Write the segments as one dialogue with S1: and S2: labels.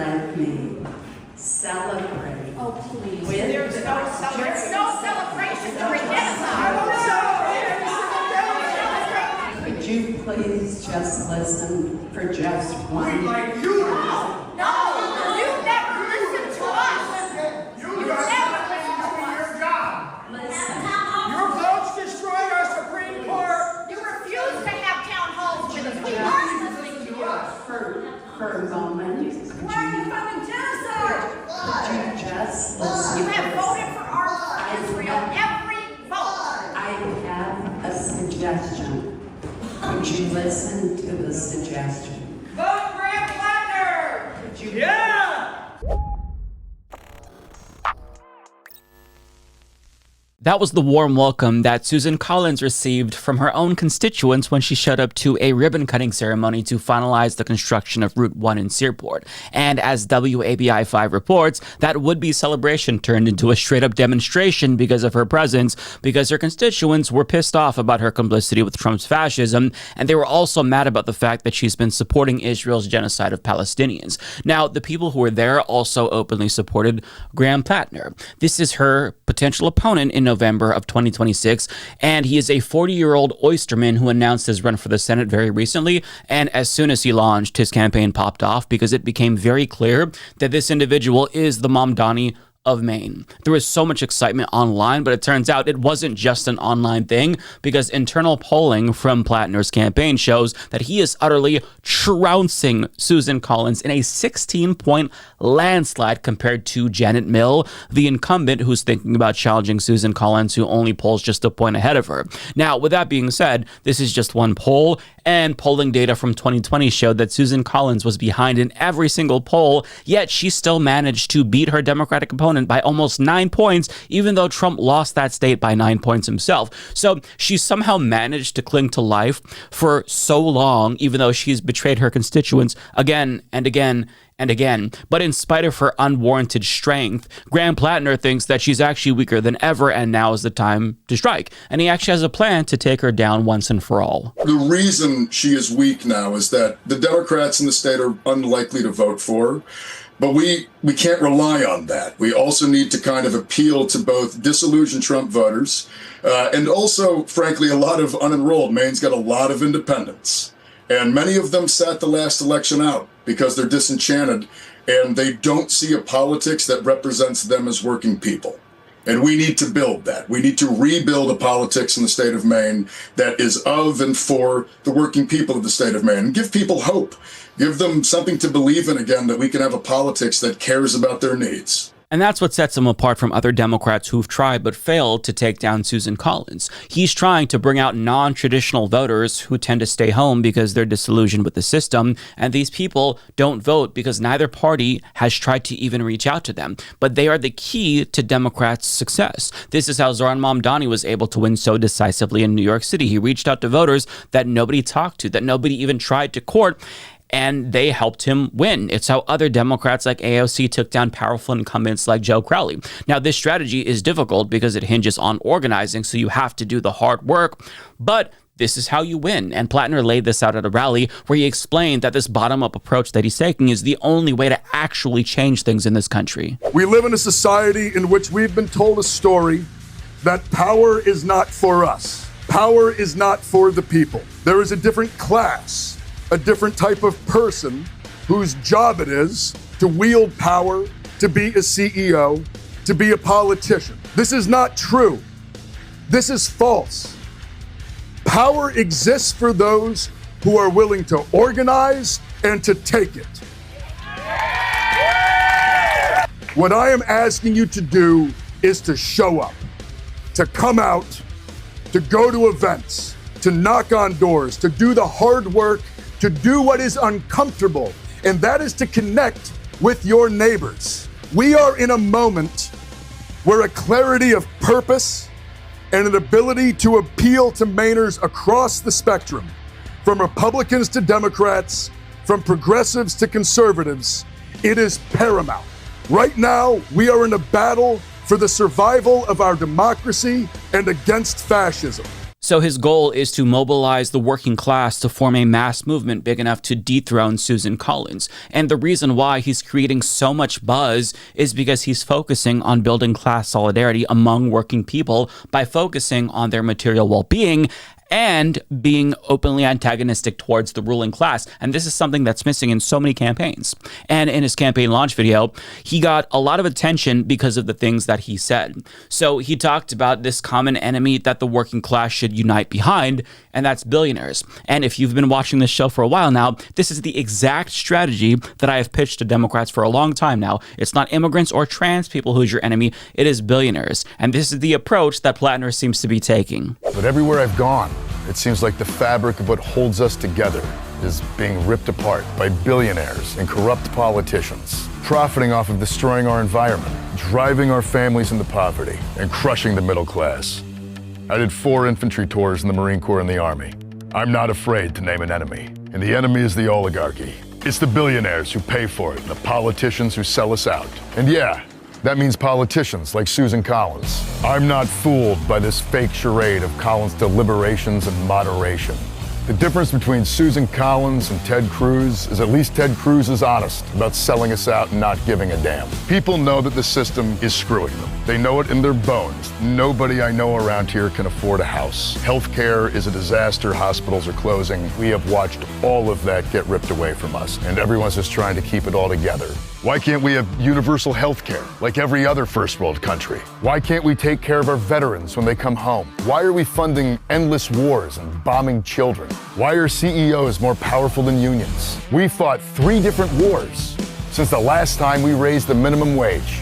S1: let me celebrate.
S2: Oh, please.
S1: There's
S2: no celebration during genocide.
S1: Could you please just listen for just one?
S3: Like you.
S2: No, you never listened to us.
S3: You never listened to your job.
S1: Listen.
S3: Your votes destroyed our Supreme Court.
S2: You refuse to have town halls with us. We weren't listening to you.
S1: For a moment, could
S2: fucking genocide.
S1: you just listen?
S2: You have voted for our Israel every vote.
S1: I have a suggestion. Would you listen to the suggestion?
S2: Vote Graham Platner.
S3: Yeah!
S4: That was the warm welcome that Susan Collins received from her own constituents when she showed up to a ribbon-cutting ceremony to finalize the construction of Route 1 in Searport. And as WABI5 reports, that would-be celebration turned into a straight-up demonstration because of her presence, because her constituents were pissed off about her complicity with Trump's fascism, and they were also mad about the fact that she's been supporting Israel's genocide of Palestinians. Now, the people who were there also openly supported Graham Platner. This is her potential opponent in November of 2026, and he is a 40-year-old oysterman who announced his run for the Senate very recently, and as soon as he launched, his campaign popped off because it became very clear that this individual is the Mamdani of Maine. There was so much excitement online, but it turns out it wasn't just an online thing, because internal polling from Platner's campaign shows that he is utterly trouncing Susan Collins in a 16-point landslide compared to Janet Mill, the incumbent who's thinking about challenging Susan Collins, who only polls just a point ahead of her. Now, with that being said, this is just one poll, and polling data from 2020 showed that Susan Collins was behind in every single poll, yet she still managed to beat her Democratic opponent by almost 9 points, even though Trump lost that state by 9 points himself. So she somehow managed to cling to life for so long, even though she's betrayed her constituents again and again and again. But in spite of her unwarranted strength, Graham Platner thinks that she's actually weaker than ever, and now is the time to strike. And he actually has a plan to take her down once and for all.
S5: The reason she is weak now is that the Democrats in the state are unlikely to vote for her. But we can't rely on that. We also need to kind of appeal to both disillusioned Trump voters and also, frankly, a lot of unenrolled. Maine's got a lot of independents. And many of them sat the last election out because they're disenchanted and they don't see a politics that represents them as working people. And we need to build that. We need to rebuild a politics in the state of Maine that is of and for the working people of the state of Maine, and give people hope. Give them something to believe in again, that we can have a politics that cares about their needs.
S4: And that's what sets him apart from other Democrats who've tried but failed to take down Susan Collins. He's trying to bring out non-traditional voters who tend to stay home because they're disillusioned with the system, and these people don't vote because neither party has tried to even reach out to them. But they are the key to Democrats' success. This is how Zoran Mamdani was able to win so decisively in New York City. He reached out to voters that nobody talked to, that nobody even tried to court, and they helped him win. It's how other Democrats like AOC took down powerful incumbents like Joe Crowley. Now, this strategy is difficult because it hinges on organizing, so you have to do the hard work, but this is how you win. And Platner laid this out at a rally where he explained that this bottom-up approach that he's taking is the only way to actually change things in this country.
S6: We live in a society in which we've been told a story that power is not for us. Power is not for the people. There is a different class, a different type of person whose job it is to wield power, to be a CEO, to be a politician. This is not true. This is false. Power exists for those who are willing to organize and to take it. What I am asking you to do is to show up, to come out, to go to events, to knock on doors, to do the hard work, to do what is uncomfortable, and that is to connect with your neighbors. We are in a moment where a clarity of purpose and an ability to appeal to Mainers across the spectrum, from Republicans to Democrats, from progressives to conservatives, it is paramount. Right now, we are in a battle for the survival of our democracy and against fascism.
S4: So his goal is to mobilize the working class to form a mass movement big enough to dethrone Susan Collins. And the reason why he's creating so much buzz is because he's focusing on building class solidarity among working people by focusing on their material well-being and being openly antagonistic towards the ruling class. And this is something that's missing in so many campaigns. And in his campaign launch video, he got a lot of attention because of the things that he said. So he talked about this common enemy that the working class should unite behind, and that's billionaires. And if you've been watching this show for a while now, this is the exact strategy that I have pitched to Democrats for a long time now. It's not immigrants or trans people who's your enemy, it is billionaires. And this is the approach that Platner seems to be taking.
S6: But everywhere I've gone, it seems like the fabric of what holds us together is being ripped apart by billionaires and corrupt politicians, profiting off of destroying our environment, driving our families into poverty, and crushing the middle class. I did 4 infantry tours in the Marine Corps and the Army. I'm not afraid to name an enemy, and the enemy is the oligarchy. It's the billionaires who pay for it, and the politicians who sell us out. And yeah, that means politicians like Susan Collins. I'm not fooled by this fake charade of Collins' deliberations and moderation. The difference between Susan Collins and Ted Cruz is at least Ted Cruz is honest about selling us out and not giving a damn. People know that the system is screwing them. They know it in their bones. Nobody I know around here can afford a house. Healthcare is a disaster. Hospitals are closing. We have watched all of that get ripped away from us, and everyone's just trying to keep it all together. Why can't we have universal health care like every other first world country? Why can't we take care of our veterans when they come home? Why are we funding endless wars and bombing children? Why are CEOs more powerful than unions? We fought 3 different wars since the last time we raised the minimum wage.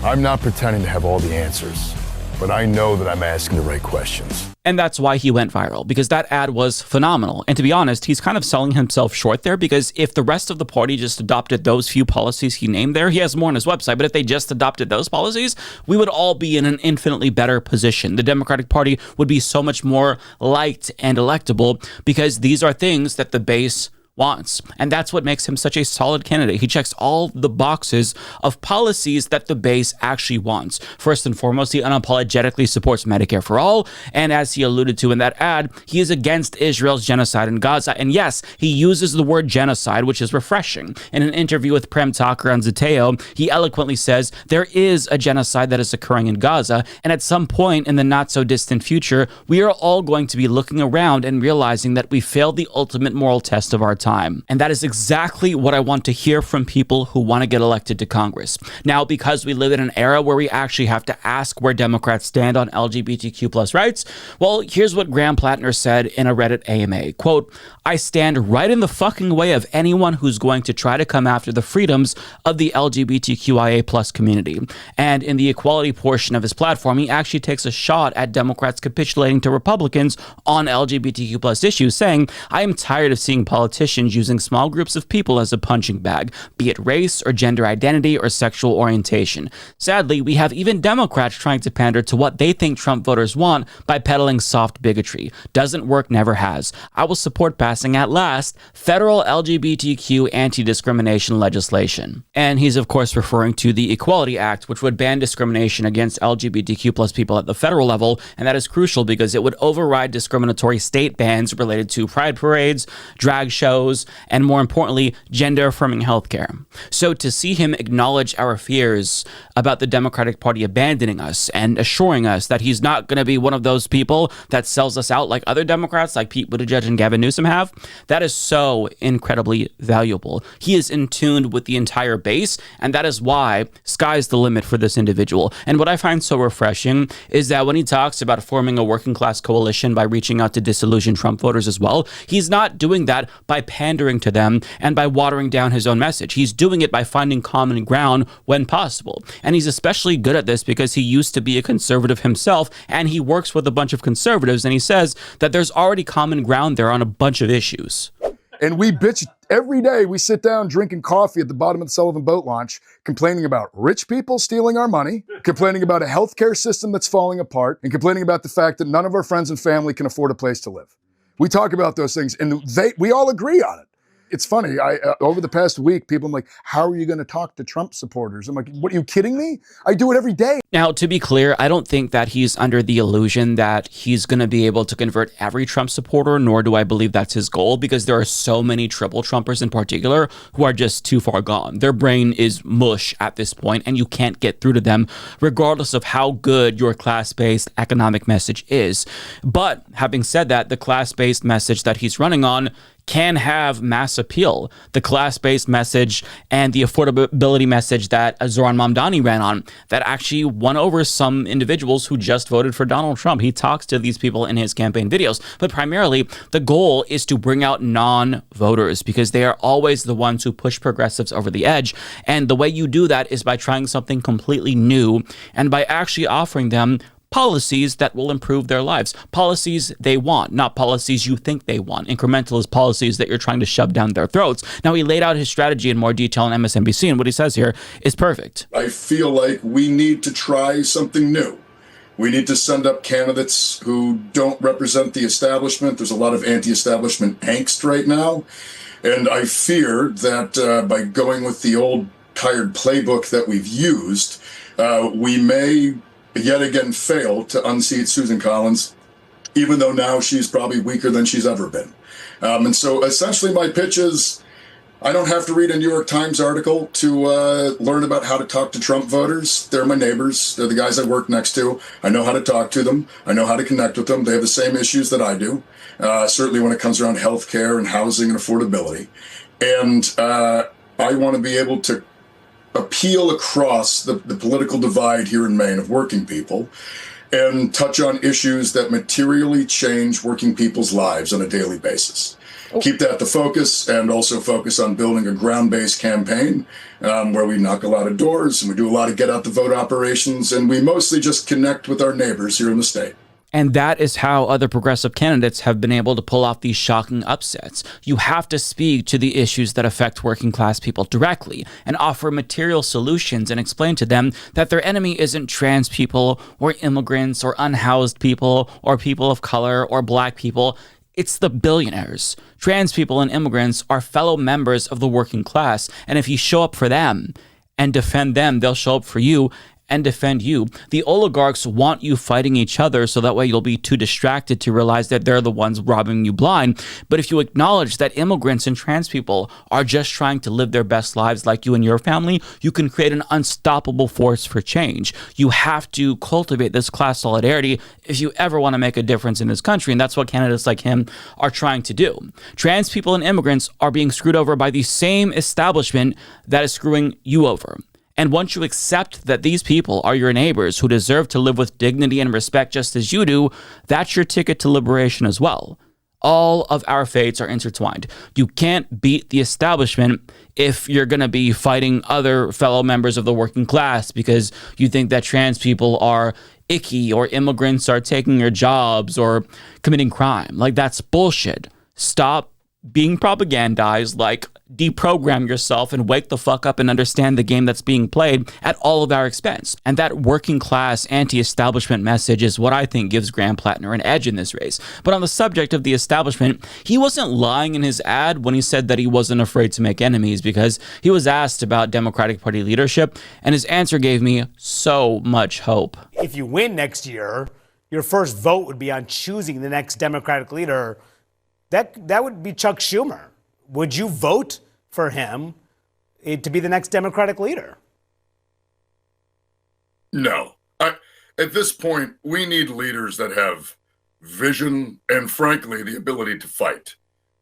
S6: I'm not pretending to have all the answers, but I know that I'm asking the right questions.
S4: And that's why he went viral, because that ad was phenomenal. And to be honest, he's kind of selling himself short there, because if the rest of the party just adopted those few policies he named there, he has more on his website, but if they just adopted those policies, we would all be in an infinitely better position. The Democratic Party would be so much more liked and electable, because these are things that the base wants. And that's what makes him such a solid candidate. He checks all the boxes of policies that the base actually wants. First and foremost, he unapologetically supports Medicare for all. And as he alluded to in that ad, he is against Israel's genocide in Gaza. And yes, he uses the word genocide, which is refreshing. In an interview with Prem Tucker on Zateo, he eloquently says there is a genocide that is occurring in Gaza. And at some point in the not so distant future, we are all going to be looking around and realizing that we failed the ultimate moral test of our time. And that is exactly what I want to hear from people who want to get elected to Congress. Now, because we live in an era where we actually have to ask where Democrats stand on LGBTQ plus rights, well, here's what Graham Platner said in a Reddit AMA. Quote, "I stand right in the fucking way of anyone who's going to try to come after the freedoms of the LGBTQIA plus community." And in the equality portion of his platform, he actually takes a shot at Democrats capitulating to Republicans on LGBTQ plus issues, saying, "I am tired of seeing politicians using small groups of people as a punching bag, be it race or gender identity or sexual orientation. Sadly, we have even Democrats trying to pander to what they think Trump voters want by peddling soft bigotry. Doesn't work, never has. I will support passing at last federal LGBTQ anti-discrimination legislation." And he's of course referring to the Equality Act, which would ban discrimination against LGBTQ plus people at the federal level, and that is crucial because it would override discriminatory state bans related to pride parades, drag shows, and more importantly, gender-affirming healthcare. So to see him acknowledge our fears about the Democratic Party abandoning us and assuring us that he's not going to be one of those people that sells us out like other Democrats like Pete Buttigieg and Gavin Newsom have, that is so incredibly valuable. He is in tune with the entire base, and that is why sky's the limit for this individual. And what I find so refreshing is that when he talks about forming a working class coalition by reaching out to disillusioned Trump voters as well, he's not doing that by pandering to them and by watering down his own message. He's doing it by finding common ground when possible. And he's especially good at this because he used to be a conservative himself, and he works with a bunch of conservatives, and he says that there's already common ground there on a bunch of issues.
S6: And we bitch every day. We sit down drinking coffee at the bottom of the Sullivan boat launch, complaining about rich people stealing our money, complaining about a healthcare system that's falling apart, and complaining about the fact that none of our friends and family can afford a place to live. We talk about those things, and we all agree on it. it's funny. Over the past week, people, I'm like, how are you going to talk to Trump supporters? I'm like, what, are you kidding me? I do it every day.
S4: Now, to be clear, I don't think that he's under the illusion that he's going to be able to convert every Trump supporter, nor do I believe that's his goal, because there are so many triple Trumpers in particular who are just too far gone. Their brain is mush at this point, and you can't get through to them regardless of how good your class-based economic message is. But having said that, the class-based message that he's running on can have mass appeal. The class-based message and the affordability message that Zoran Mamdani ran on, that actually won over some individuals who just voted for Donald Trump. He talks to these people in his campaign videos, but primarily the goal is to bring out non-voters, because they are always the ones who push progressives over the edge. And the way you do that is by trying something completely new and by actually offering them policies that will improve their lives, policies they want, not policies you think they want, incrementalist policies that you're trying to shove down their throats. Now, he laid out his strategy in more detail on MSNBC, and what he says here is perfect.
S5: I feel like we need to try something new. We need to send up candidates who don't represent the establishment. There's a lot of anti-establishment angst right now, and I fear that by going with the old tired playbook that we've used, we may yet again fail to unseat Susan Collins, even though now she's probably weaker than she's ever been. And so essentially my pitch is, I don't have to read a New York Times article to learn about how to talk to Trump voters. They're my neighbors. They're the guys I work next to. I know how to talk to them. I know how to connect with them. They have the same issues that I do, certainly when it comes around healthcare and housing and affordability. And I want to be able to appeal across the political divide here in Maine of working people and touch on issues that materially change working people's lives on a daily basis. Keep that the focus, and also focus on building a ground-based campaign where we knock a lot of doors and we do a lot of get-out-the-vote operations, and we mostly just connect with our neighbors here in the state.
S4: And that is how other progressive candidates have been able to pull off these shocking upsets. You have to speak to the issues that affect working class people directly and offer material solutions and explain to them that their enemy isn't trans people or immigrants or unhoused people or people of color or black people. It's the billionaires. Trans people and immigrants are fellow members of the working class. And if you show up for them and defend them, they'll show up for you and defend you. The oligarchs want you fighting each other so that way you'll be too distracted to realize that they're the ones robbing you blind. But if you acknowledge that immigrants and trans people are just trying to live their best lives like you and your family, you can create an unstoppable force for change. You have to cultivate this class solidarity if you ever want to make a difference in this country, and that's what candidates like him are trying to do. Trans people and immigrants are being screwed over by the same establishment that is screwing you over. And once you accept that these people are your neighbors who deserve to live with dignity and respect just as you do, that's your ticket to liberation as well. All of our fates are intertwined. You can't beat the establishment if you're going to be fighting other fellow members of the working class because you think that trans people are icky or immigrants are taking your jobs or committing crime. Like, that's bullshit. Stop being propagandized, like deprogram yourself and wake the fuck up and understand the game that's being played at all of our expense. And that working class anti-establishment message is what I think gives Graham Platner an edge in this race. But on the subject of the establishment, he wasn't lying in his ad when he said that he wasn't afraid to make enemies, because he was asked about Democratic Party leadership and his answer gave me so much hope.
S7: If you win next year, your first vote would be on choosing the next Democratic leader. That would be Chuck Schumer. Would you vote for him to be the next Democratic leader?
S5: No. At this point, we need leaders that have vision and, frankly, the ability to fight.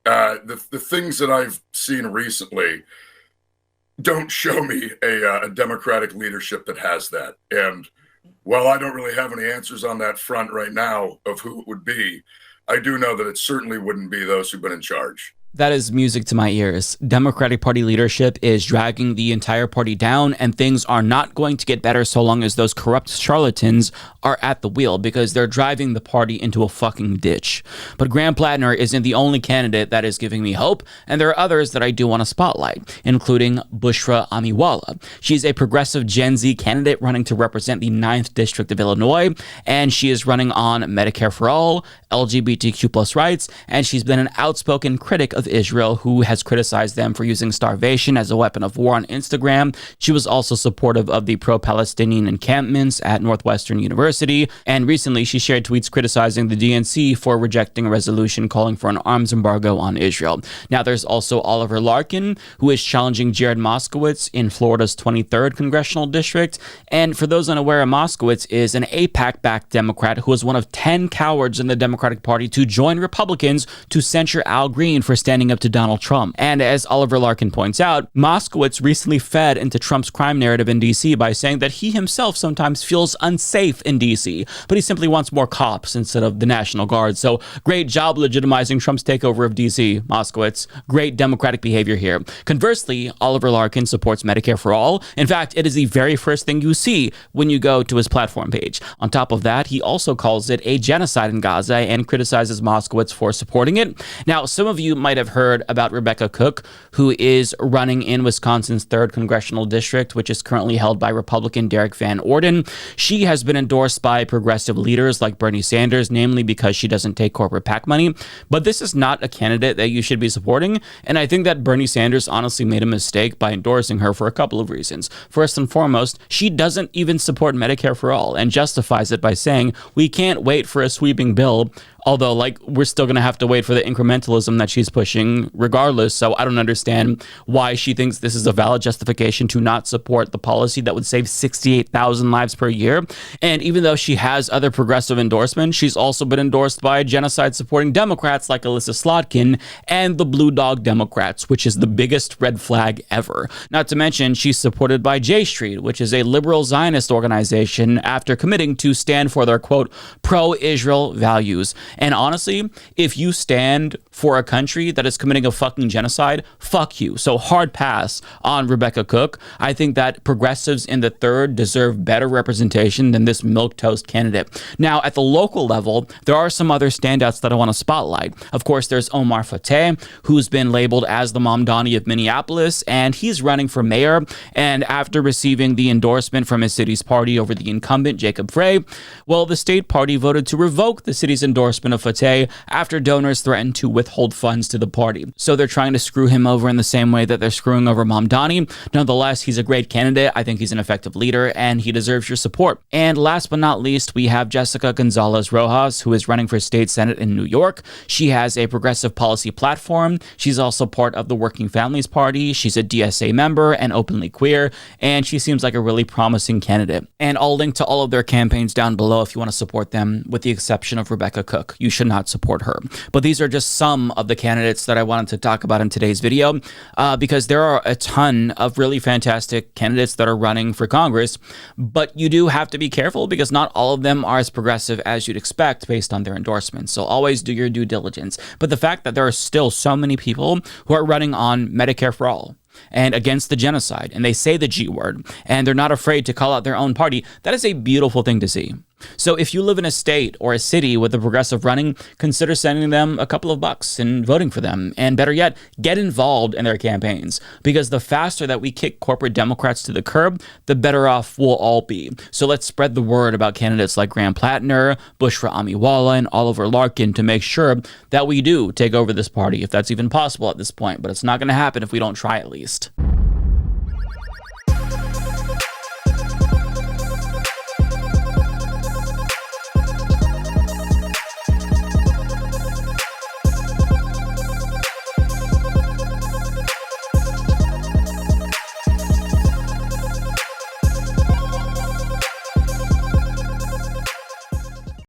S5: The things that I've seen recently don't show me a Democratic leadership that has that. And while I don't really have any answers on that front right now of who it would be, I do know that it certainly wouldn't be those who've been in charge.
S4: That is music to my ears. Democratic Party leadership is dragging the entire party down, and things are not going to get better so long as those corrupt charlatans are at the wheel, because they're driving the party into a fucking ditch. But Graham Platner isn't the only candidate that is giving me hope, and there are others that I do want to spotlight, including Bushra Amiwala. She's a progressive Gen Z candidate running to represent the 9th District of Illinois, and she is running on Medicare for All, LGBTQ+ rights, and she's been an outspoken critic of of Israel, who has criticized them for using starvation as a weapon of war on Instagram. She was also supportive of the pro-Palestinian encampments at Northwestern University, and recently she shared tweets criticizing the DNC for rejecting a resolution calling for an arms embargo on Israel. Now, there's also Oliver Larkin, who is challenging Jared Moskowitz in Florida's 23rd congressional district. And for those unaware, Moskowitz is an AIPAC-backed Democrat who was one of 10 cowards in the Democratic Party to join Republicans to censure Al Green for standing up to Donald Trump. And as Oliver Larkin points out, Moskowitz recently fed into Trump's crime narrative in D.C. by saying that he himself sometimes feels unsafe in D.C., but he simply wants more cops instead of the National Guard. So great job legitimizing Trump's takeover of D.C., Moskowitz. Great Democratic behavior here. Conversely, Oliver Larkin supports Medicare for all. In fact, it is the very first thing you see when you go to his platform page. On top of that, he also calls it a genocide in Gaza and criticizes Moskowitz for supporting it. Now, some of you might have heard about Rebecca Cook, who is running in Wisconsin's 3rd congressional district, which is currently held by Republican Derek Van Orden. She has been endorsed by progressive leaders like Bernie Sanders, namely because she doesn't take corporate PAC money. But this is not a candidate that you should be supporting, and I think that Bernie Sanders honestly made a mistake by endorsing her for a couple of reasons. First and foremost, she doesn't even support Medicare for all and justifies it by saying we can't wait for a sweeping bill. Although, we're still going to have to wait for the incrementalism that she's pushing regardless. So I don't understand why she thinks this is a valid justification to not support the policy that would save 68,000 lives per year. And even though she has other progressive endorsements, she's also been endorsed by genocide-supporting Democrats like Alyssa Slotkin and the Blue Dog Democrats, which is the biggest red flag ever. Not to mention, she's supported by J Street, which is a liberal Zionist organization, after committing to stand for their, quote, pro-Israel values. And honestly, if you stand for a country that is committing a fucking genocide, fuck you. So hard pass on Rebecca Cook. I think that progressives in the 3rd deserve better representation than this milquetoast candidate. Now, at the local level, there are some other standouts that I want to spotlight. Of course, there's Omar Fateh, who's been labeled as the Mamdani of Minneapolis, and he's running for mayor. And after receiving the endorsement from his city's party over the incumbent, Jacob Frey, well, the state party voted to revoke the city's endorsement of Fateh after donors threatened to withhold funds to the party. So they're trying to screw him over in the same way that they're screwing over Mamdani. Nonetheless, he's a great candidate. I think he's an effective leader, and he deserves your support. And last but not least, we have Jessica Gonzalez Rojas, who is running for state senate in New York. She has a progressive policy platform. She's also part of the Working Families Party. She's a DSA member and openly queer, and she seems like a really promising candidate. And I'll link to all of their campaigns down below if you want to support them, with the exception of Rebecca Cook. You should not support her. But these are just some of the candidates that I wanted to talk about in today's video, because there are a ton of really fantastic candidates that are running for Congress, but you do have to be careful because not all of them are as progressive as you'd expect based on their endorsements. So always do your due diligence. But the fact that there are still so many people who are running on Medicare for all and against the genocide, and they say the G word, and they're not afraid to call out their own party, that is a beautiful thing to see. So if you live in a state or a city with a progressive running, consider sending them a couple of bucks and voting for them. And better yet, get involved in their campaigns, because the faster that we kick corporate Democrats to the curb, the better off we'll all be. So let's spread the word about candidates like Graham Platner, Bushra Amiwala, and Oliver Larkin to make sure that we do take over this party, if that's even possible at this point. But it's not going to happen if we don't try at least.